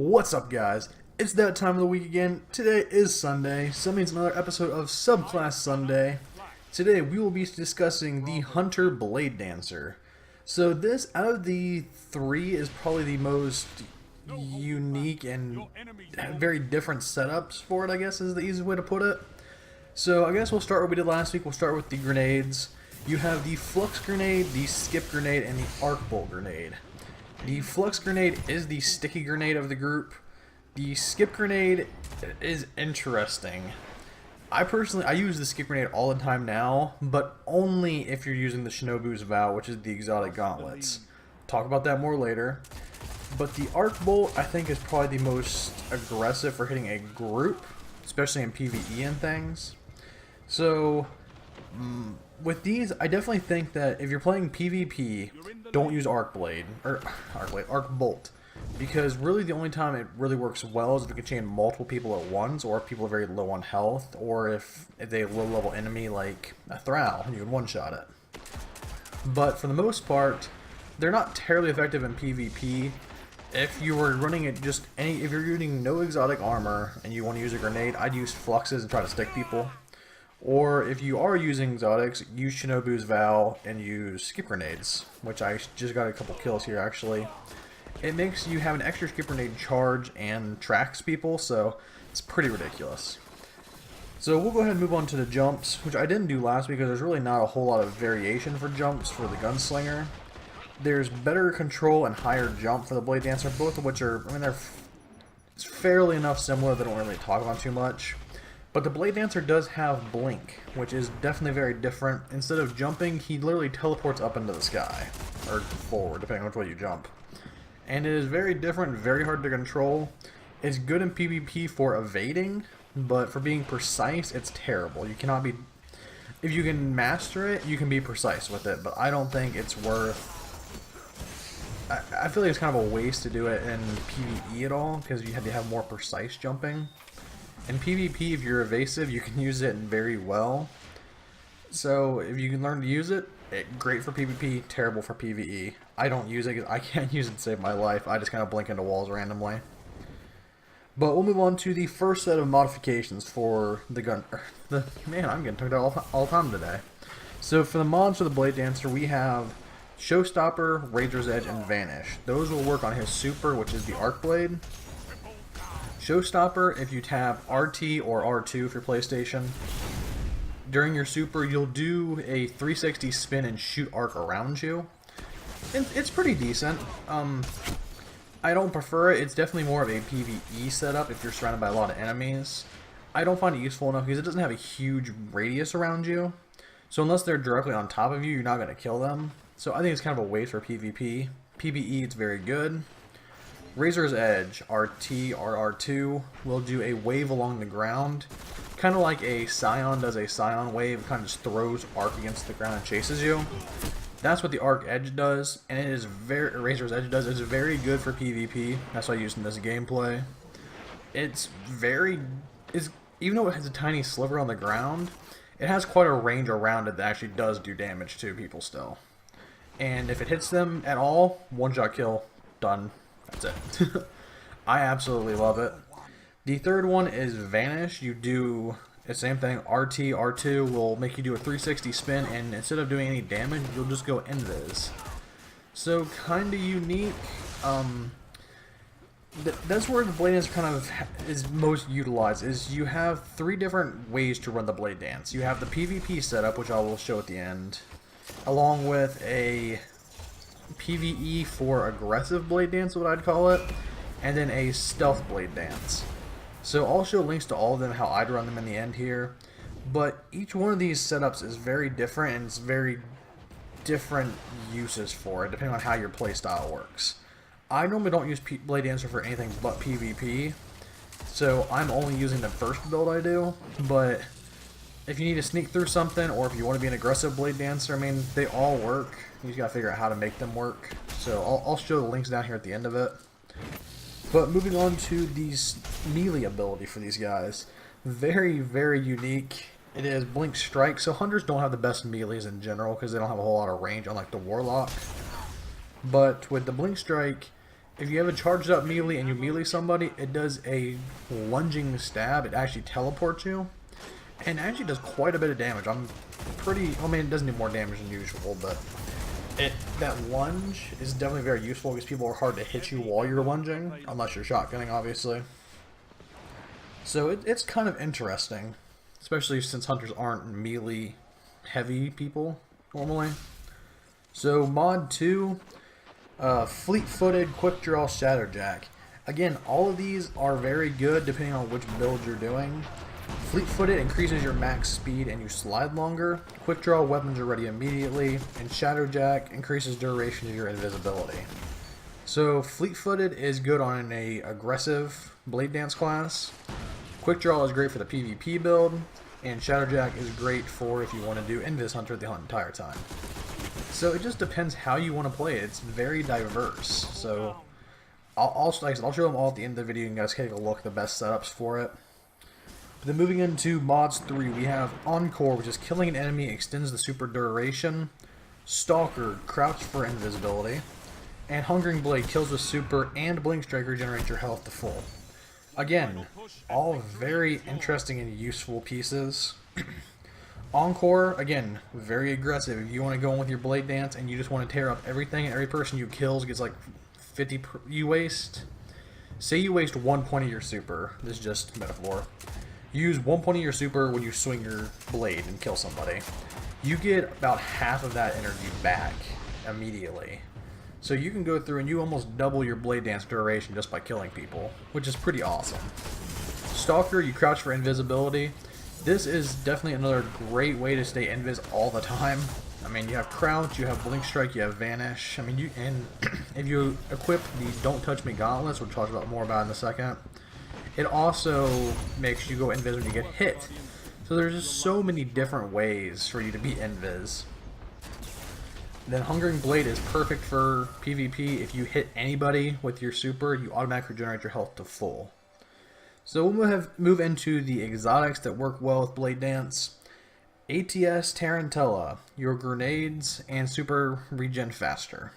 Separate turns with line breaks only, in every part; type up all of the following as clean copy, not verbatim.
What's up, guys? It's that time of the week again. Today is Sunday, so that means another episode of Subclass Sunday. Today we will be discussing the Hunter Bladedancer. So this, out of the three, is probably the most unique and very different setups for it, I guess is the easiest way to put it. So I guess we'll start what we did last week. We'll start with the grenades. You have the Flux Grenade, the Skip Grenade, and the Arc Bolt Grenade. The Flux Grenade is the sticky grenade of the group. The Skip Grenade is interesting. I use the Skip Grenade all the time now, but only if you're using the Shinobu's Vow, which is the exotic gauntlets. Talk about that more later. But the Arc Bolt, I think, is probably the most aggressive for hitting a group, especially in PvE and things. So, with these, I definitely think that if you're playing PvP, don't use Arc Bolt. Because really the only time it really works well is if you can chain multiple people at once, or if people are very low on health, or if they have a low-level enemy like a Thrall, you can one-shot it. But for the most part, they're not terribly effective in PvP. If you were running it if you're using no exotic armor and you want to use a grenade, I'd use Fluxes and try to stick people. Or if you are using exotics, use Shinobu's Vow and use Skip Grenades, which I just got a couple kills here actually. It makes you have an extra Skip Grenade charge and tracks people, so it's pretty ridiculous. So we'll go ahead and move on to the jumps, which I didn't do last week because there's really not a whole lot of variation for jumps for the Gunslinger. There's better control and higher jump for the Bladedancer, both of which are, they're fairly enough similar, they don't really talk about too much. But the Bladedancer does have Blink, which is definitely very different. Instead of jumping, he literally teleports up into the sky, or forward, depending on which way you jump. And it is very different, very hard to control. It's good in PvP for evading, but for being precise, it's terrible. You cannot be... If you can master it, you can be precise with it, but I don't think it's worth... I feel like it's kind of a waste to do it in PvE at all, because you have to have more precise jumping. In PvP, if you're evasive, you can use it very well. So if you can learn to use it, great for PvP, terrible for PvE. I don't use it because I can't use it to save my life. I just kind of blink into walls randomly. But we'll move on to the first set of modifications for the gun. Man, I'm getting talked about all the time today. So for the mods for the Bladedancer, we have Showstopper, Razor's Edge, and Vanish. Those will work on his super, which is the Arc Blade. Showstopper, if you tap RT or R2 for PlayStation, during your super, you'll do a 360 spin and shoot arc around you. It's pretty decent. I don't prefer it. It's definitely more of a PvE setup if you're surrounded by a lot of enemies. I don't find it useful enough because it doesn't have a huge radius around you. So unless they're directly on top of you, you're not going to kill them. So I think it's kind of a waste for PvP. PvE, it's very good. Razor's Edge, RT or R2, will do a wave along the ground. Kind of like a Scion does a Scion wave, it kind of just throws arc against the ground and chases you. That's what the Arc Edge does, and it is Razor's Edge does. It's very good for PvP. That's why I use it in this gameplay. Even though it has a tiny sliver on the ground, it has quite a range around it that actually does do damage to people still. And if it hits them at all, one-shot kill, done. That's it. I absolutely love it. The third one is Vanish. You do the same thing. RT, R2 will make you do a 360 spin, and instead of doing any damage, you'll just go invis. So, kind of unique. That's where the Blade Dance kind of is most utilized, is you have three different ways to run the Blade Dance. You have the PvP setup, which I will show at the end, along with a PvE for aggressive Blade Dance, what I'd call it, and then a stealth Blade Dance. So I'll show links to all of them, how I'd run them in the end here, but each one of these setups is very different, and it's very different uses for it, depending on how your playstyle works. I normally don't use Bladedancer for anything but PvP, so I'm only using the first build I do, but if you need to sneak through something, or if you want to be an aggressive Bladedancer, they all work. You just gotta figure out how to make them work. So I'll show the links down here at the end of it. But moving on to these melee ability for these guys. Very, very unique. It is Blink Strike. So Hunters don't have the best melees in general because they don't have a whole lot of range, unlike the Warlock. But with the Blink Strike, if you have a charged up melee and you melee somebody, it does a lunging stab. It actually teleports you, and actually does quite a bit of damage. I mean, it doesn't do more damage than usual, but that lunge is definitely very useful because people are hard to hit you while you're lunging, unless you're shotgunning, obviously. So it's kind of interesting, especially since hunters aren't melee heavy people normally. So mod 2, fleet-footed quick draw Shatterjack. Again, all of these are very good depending on which build you're doing. Fleet-footed increases your max speed and you slide longer. Quick draw weapons are ready immediately, and Shatterjack increases duration of your invisibility. So fleet-footed is good on a aggressive blade dance class. Quick draw is great for the PvP build, and Shatterjack is great for if you want to do Invis Hunter the entire time. So it just depends how you want to play it. It's very diverse. So I'll show them all at the end of the video. You guys take a look at the best setups for it. But then moving into mods 3, we have Encore, which is killing an enemy extends the super duration. Stalker, crouch for invisibility. And Hungering Blade kills the super, and Blink Strike regenerates your health to full. Again, all very interesting and useful pieces. Encore, again, very aggressive. If you want to go in with your Blade Dance and you just want to tear up everything, and every person you kills gets like 50 say you waste 1 point of your super. This is just metaphor. You use 1 point of your super when you swing your blade and kill somebody. You get about half of that energy back immediately. So you can go through and you almost double your Blade Dance duration just by killing people, which is pretty awesome. Stalker, you crouch for invisibility. This is definitely another great way to stay invis all the time. I mean, you have crouch, you have blink strike, you have vanish. I mean, and if you equip the Don't Touch Me gauntlets, which we'll talk about more about in a second, it also makes you go invis when you get hit. So there's just so many different ways for you to be invis. Then Hungering Blade is perfect for PvP. If you hit anybody with your super, you automatically regenerate your health to full. So we'll move into the exotics that work well with Blade Dance. ATS Tarantella, your grenades and super regen faster.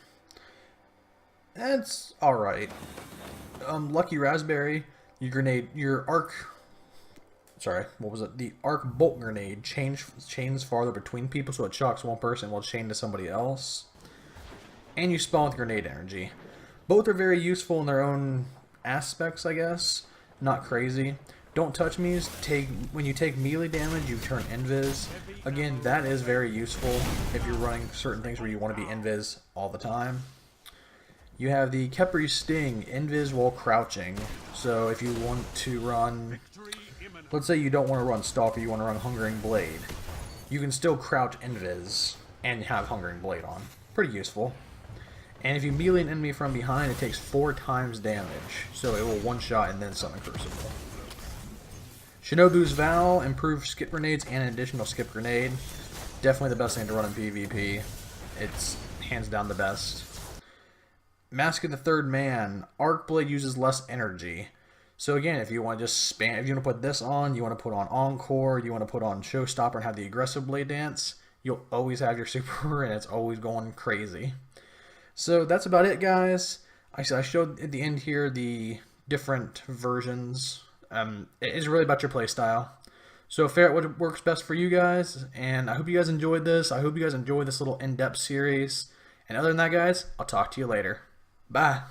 That's alright. Lucky Raspberry, your arc. Sorry, what was it? The arc bolt grenade chains farther between people, so it shocks one person while chained to somebody else. And you spawn with grenade energy. Both are very useful in their own aspects, I guess. Not crazy. Don't Touch Me's when you take melee damage, you turn invis. Again, that is very useful if you're running certain things where you want to be invis all the time. You have the Khepri Sting, invis while crouching. So if you want to run, let's say you don't want to run Stalker, you want to run Hungering Blade, you can still crouch invis and have Hungering Blade on. Pretty useful. And if you melee an enemy from behind, it takes 4 times damage, so it will one-shot and then summon Crucible. Shinobu's Vow, improved skip grenades and an additional skip grenade. Definitely the best thing to run in PvP. It's hands down the best. Mask of the Third Man, Arc Blade uses less energy. So again, if you want to just spam, if you want to put this on, you want to put on Encore, you want to put on Showstopper and have the aggressive Blade Dance, you'll always have your super and it's always going crazy. So that's about it, guys. I showed at the end here the different versions. It is really about your playstyle. So figure out what works best for you guys, and I hope you guys enjoyed this. I hope you guys enjoyed this little in-depth series. And other than that, guys, I'll talk to you later. Bye.